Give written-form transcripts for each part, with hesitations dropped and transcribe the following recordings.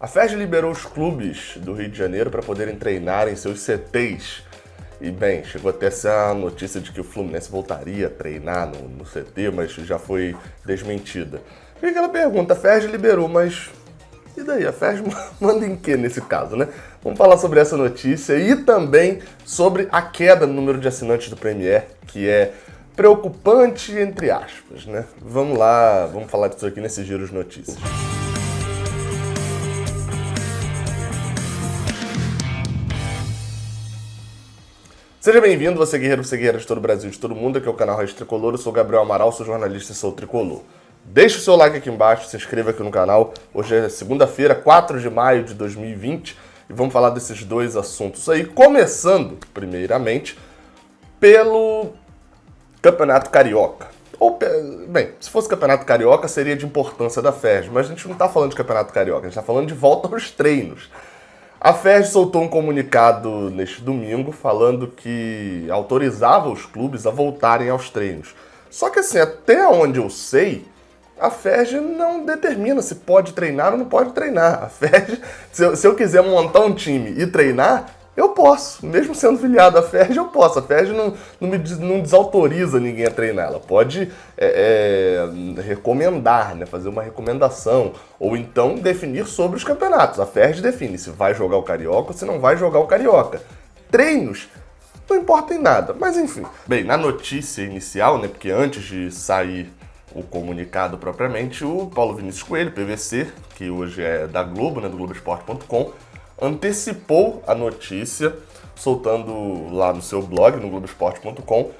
A FERJ liberou os clubes do Rio de Janeiro para poderem treinar em seus CTs. E bem, chegou até essa notícia de que o Fluminense voltaria a treinar no CT, mas já foi desmentida. E aquela pergunta, a FERJ liberou, mas e daí? A FERJ manda em que nesse caso, né? Vamos falar sobre essa notícia e também sobre a queda no número de assinantes do Premier, que é preocupante entre aspas, né? Vamos lá, vamos falar disso aqui nesse giro de notícias. Seja bem-vindo, você guerreiro de todo o Brasil, de todo mundo, aqui é o canal Raiz Tricolor, eu sou o Gabriel Amaral, sou jornalista e sou tricolor. Deixe o seu like aqui embaixo, se inscreva aqui no canal. Hoje é segunda-feira, 4 de maio de 2020 e vamos falar desses dois assuntos aí, começando, primeiramente, pelo Campeonato Carioca. Bem, se fosse Campeonato Carioca seria de importância da FERJ, mas a gente não está falando de Campeonato Carioca, a gente está falando de volta aos treinos. A FERJ soltou um comunicado neste domingo falando que autorizava os clubes a voltarem aos treinos. Só que assim, até onde eu sei, a FERJ não determina se pode treinar ou não pode treinar. A FERJ, se eu quiser montar um time e treinar, eu posso. Mesmo sendo filiado à FERJ, eu posso. A FERJ não desautoriza ninguém a treinar. Ela pode recomendar, né? Fazer uma recomendação. Ou então definir sobre os campeonatos. A FERJ define se vai jogar o Carioca ou se não vai jogar o Carioca. Treinos não importa em nada. Mas enfim. Bem, na notícia inicial, né? Porque antes de sair o comunicado propriamente, o Paulo Vinícius Coelho, PVC, que hoje é da Globo, né? Do Globoesporte.com, antecipou a notícia, soltando lá no seu blog, no Globoesporte.com,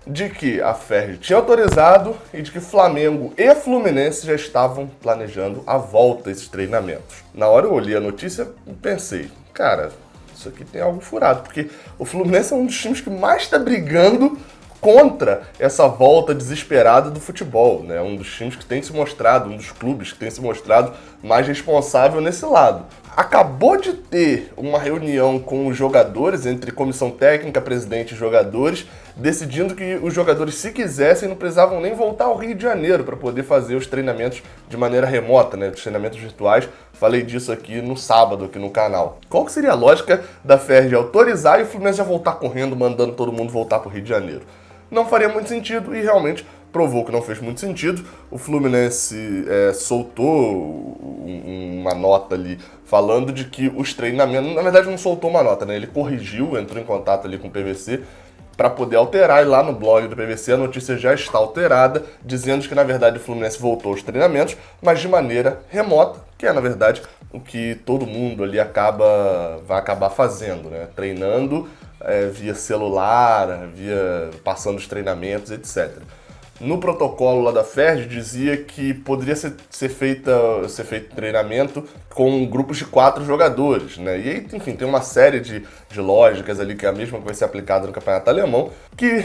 de que a FERJ tinha autorizado e de que Flamengo e Fluminense já estavam planejando a volta a esses treinamentos. Na hora eu olhei a notícia e pensei, cara, isso aqui tem algo furado, porque o Fluminense é um dos times que mais está brigando contra essa volta desesperada do futebol, né? Um dos times que tem se mostrado, um dos clubes que tem se mostrado mais responsável nesse lado. Acabou de ter uma reunião com os jogadores, entre comissão técnica, presidente e jogadores, decidindo que os jogadores, se quisessem, não precisavam nem voltar ao Rio de Janeiro para poder fazer os treinamentos de maneira remota, né? Os treinamentos virtuais. Falei disso aqui no sábado, aqui no canal. Qual que seria a lógica da FERJ autorizar e o Fluminense já voltar correndo, mandando todo mundo voltar para o Rio de Janeiro? Não faria muito sentido e realmente provou que não fez muito sentido. O Fluminense soltou uma nota ali falando de que os treinamentos... Na verdade não soltou uma nota, né? Ele corrigiu, entrou em contato ali com o PVC para poder alterar, e lá no blog do PVC a notícia já está alterada, dizendo que na verdade o Fluminense voltou aos treinamentos, mas de maneira remota, que é na verdade o que todo mundo ali vai acabar fazendo, né? Treinando via celular, passando os treinamentos, etc. No protocolo lá da FERJ dizia que poderia ser feito treinamento com grupos de 4 jogadores, né? E aí, enfim, tem uma série de lógicas ali, que é a mesma que vai ser aplicada no campeonato alemão, que,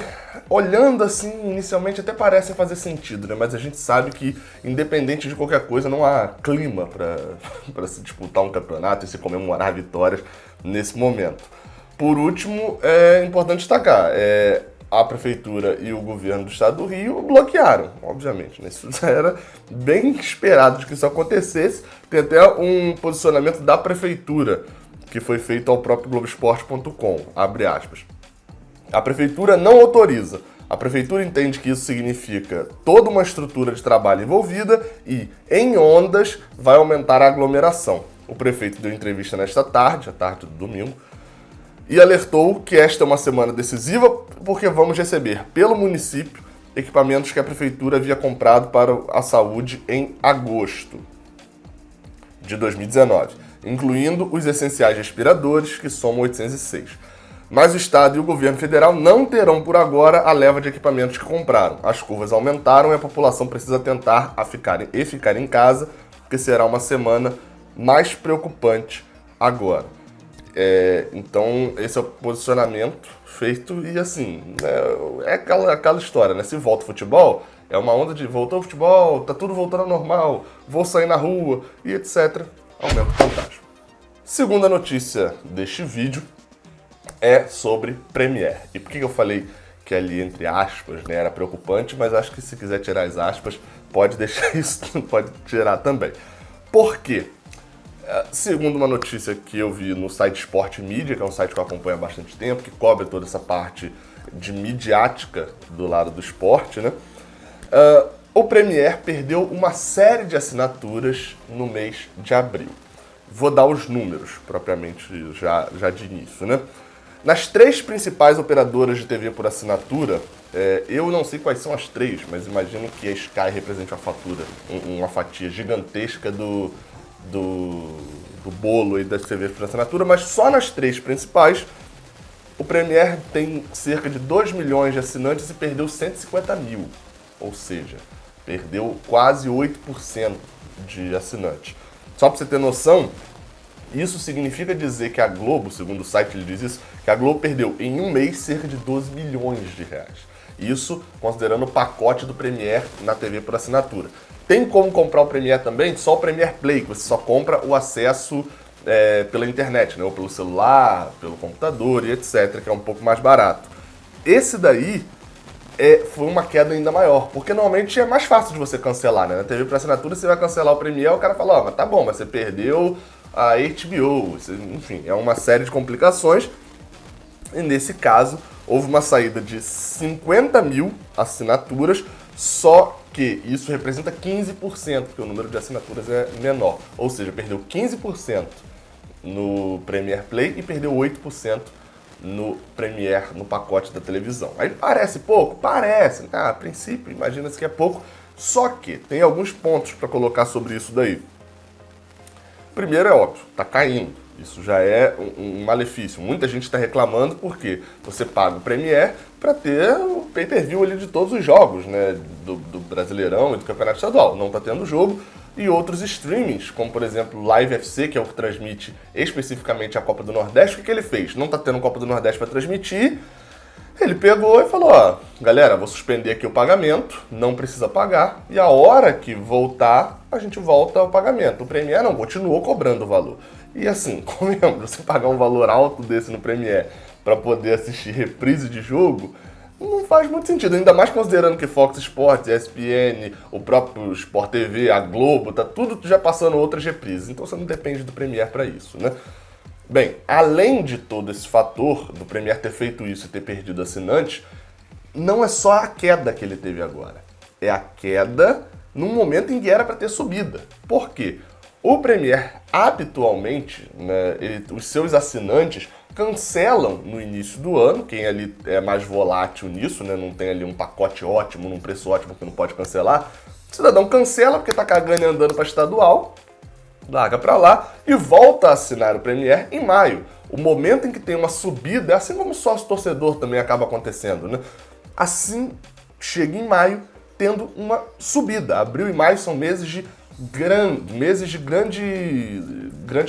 olhando assim, inicialmente até parece fazer sentido, né? Mas a gente sabe que, independente de qualquer coisa, não há clima para se disputar um campeonato e se comemorar vitórias nesse momento. Por último, é importante destacar, a Prefeitura e o governo do Estado do Rio bloquearam, obviamente, né? Isso já era bem esperado de que isso acontecesse. Tem até um posicionamento da Prefeitura, que foi feito ao próprio Globoesporte.com, abre aspas. A Prefeitura não autoriza. A Prefeitura entende que isso significa toda uma estrutura de trabalho envolvida e, em ondas, vai aumentar a aglomeração. O prefeito deu entrevista nesta tarde, a tarde do domingo, e alertou que esta é uma semana decisiva porque vamos receber pelo município equipamentos que a Prefeitura havia comprado para a saúde em agosto de 2019, incluindo os essenciais respiradores, que somam 806. Mas o Estado e o governo federal não terão por agora a leva de equipamentos que compraram. As curvas aumentaram e a população precisa tentar ficar em casa, porque será uma semana mais preocupante agora. Então esse é o posicionamento feito e assim, é aquela história, né? Se volta o futebol, é uma onda de voltou o futebol, tá tudo voltando ao normal, vou sair na rua e etc. Aumenta o contágio. Segunda notícia deste vídeo é sobre Premier. E por que eu falei que ali, entre aspas, né, era preocupante, mas acho que se quiser tirar as aspas, pode deixar isso, pode tirar também. Por quê? Segundo uma notícia que eu vi no site Sport Mídia, que é um site que eu acompanho há bastante tempo, que cobre toda essa parte de midiática do lado do esporte, né? O Premier perdeu uma série de assinaturas no mês de abril. Vou dar os números, propriamente, já de início, né? Nas 3 principais operadoras de TV por assinatura, eu não sei quais são as 3, mas imagino que a Sky represente uma fatia gigantesca do bolo aí das TVs por assinatura, mas só nas 3 principais, o Premier tem cerca de 2 milhões de assinantes e perdeu 150 mil, ou seja, perdeu quase 8% de assinantes. Só para você ter noção, isso significa dizer que a Globo, segundo o site ele diz isso, que a Globo perdeu em um mês cerca de 12 milhões de reais. Isso considerando o pacote do Premier na TV por assinatura. Tem como comprar o Premier também, só o Premier Play, que você só compra o acesso pela internet, né? Ou pelo celular, pelo computador e etc., que é um pouco mais barato. Esse daí foi uma queda ainda maior, porque normalmente é mais fácil de você cancelar, né? Na TV por assinatura você vai cancelar o Premier, o cara fala, mas tá bom, mas você perdeu a HBO, enfim, é uma série de complicações. E nesse caso, houve uma saída de 50 mil assinaturas, só que isso representa 15%, porque o número de assinaturas é menor. Ou seja, perdeu 15% no Premier Play e perdeu 8% no Premier, no pacote da televisão. Aí parece pouco? Parece. A princípio, imagina-se que é pouco. Só que tem alguns pontos para colocar sobre isso daí. Primeiro é óbvio, tá caindo. Isso já é um malefício. Muita gente está reclamando porque você paga o Premier para ter o pay-per-view ali de todos os jogos, né? Do Brasileirão e do Campeonato Estadual. Não está tendo jogo. E outros streamings, como por exemplo Live FC, que é o que transmite especificamente a Copa do Nordeste. O que ele fez? Não está tendo Copa do Nordeste para transmitir. Ele pegou e falou, ó, galera, vou suspender aqui o pagamento, não precisa pagar, e a hora que voltar, a gente volta ao pagamento. O Premier não, continuou cobrando o valor. E assim, convenhamos, você pagar um valor alto desse no Premier para poder assistir reprise de jogo, não faz muito sentido, ainda mais considerando que Fox Sports, ESPN, o próprio Sport TV, a Globo, tá tudo já passando outras reprises, então você não depende do Premier para isso, né? Bem, além de todo esse fator do Premier ter feito isso e ter perdido assinantes, não é só a queda que ele teve agora. É a queda num momento em que era para ter subida. Por quê? O Premier, habitualmente, né, os seus assinantes cancelam no início do ano, quem ali é mais volátil nisso, né, não tem ali um pacote ótimo, num preço ótimo que não pode cancelar, o cidadão cancela porque tá cagando e andando para estadual, larga para lá e volta a assinar o Premier em maio. O momento em que tem uma subida, assim como o sócio-torcedor também acaba acontecendo, né? Assim, chega em maio tendo uma subida. Abril e maio são meses de grande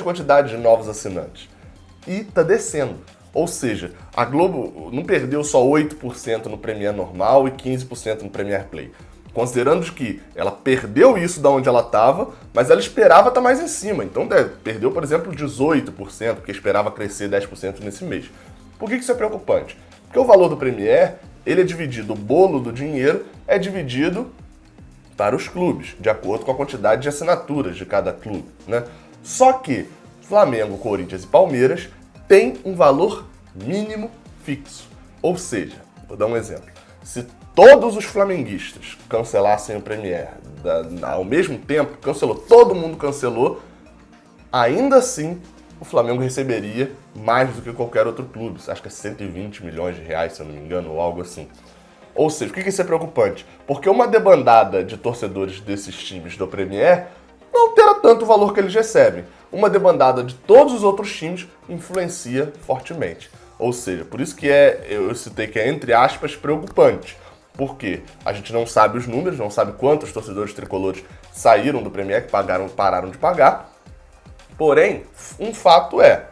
quantidade de novos assinantes. E tá descendo. Ou seja, a Globo não perdeu só 8% no Premier normal e 15% no Premier Play. Considerando que ela perdeu isso da onde ela estava, mas ela esperava estar mais em cima. Então perdeu, por exemplo, 18%, porque esperava crescer 10% nesse mês. Por que isso é preocupante? Porque o valor do Premier, ele é dividido, o bolo do dinheiro é dividido para os clubes, de acordo com a quantidade de assinaturas de cada clube, né? Só que Flamengo, Corinthians e Palmeiras têm um valor mínimo fixo. Ou seja, vou dar um exemplo. Se todos os flamenguistas cancelassem o Premier ao mesmo tempo, todo mundo cancelou, ainda assim o Flamengo receberia mais do que qualquer outro clube. Acho que é 120 milhões de reais, se eu não me engano, ou algo assim. Ou seja, por que isso é preocupante? Porque uma debandada de torcedores desses times do Premier não terá tanto valor que eles recebem. Uma debandada de todos os outros times influencia fortemente. Ou seja, por isso que eu citei que é, entre aspas, preocupante. Porque a gente não sabe os números, não sabe quantos torcedores tricolores saíram do Premier, que pararam de pagar. Porém, um fato é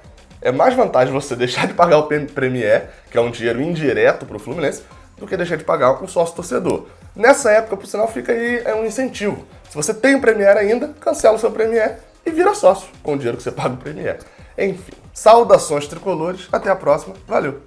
mais vantagem você deixar de pagar o Premier, que é um dinheiro indireto para o Fluminense, do que deixar de pagar um sócio torcedor. Nessa época, por sinal, fica aí um incentivo. Se você tem o Premier ainda, cancela o seu Premier e vira sócio com o dinheiro que você paga o Premier. Enfim, saudações tricolores, até a próxima, valeu!